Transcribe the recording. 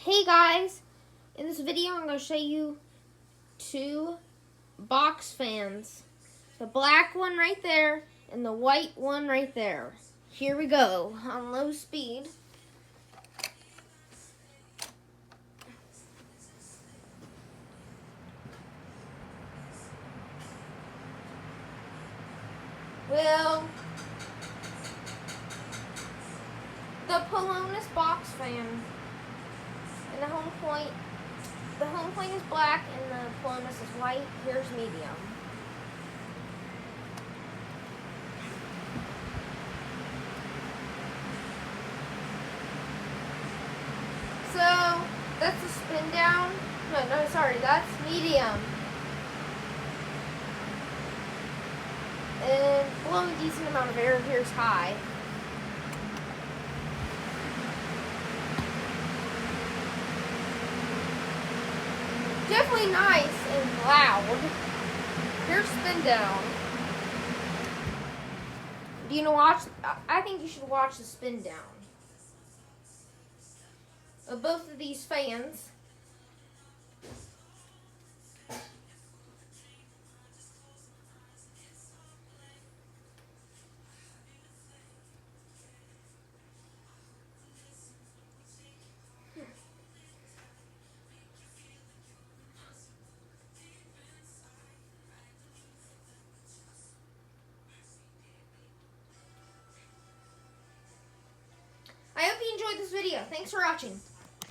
Hey guys, in this video I'm going to show you two box fans. The black one right there and the white one right there. Here we go on low speed. Well, the Pelonis box fan and the Homepointe. The Homepointe is black and the Pelonis is white. Here's medium. So that's the spin down. No, sorry, that's medium. And blowing a decent amount of air. Here's high. Definitely nice and loud. Here's spin down. Do you know watch? I think you should watch the spin down of both of these fans. I hope you enjoyed this video. Thanks for watching.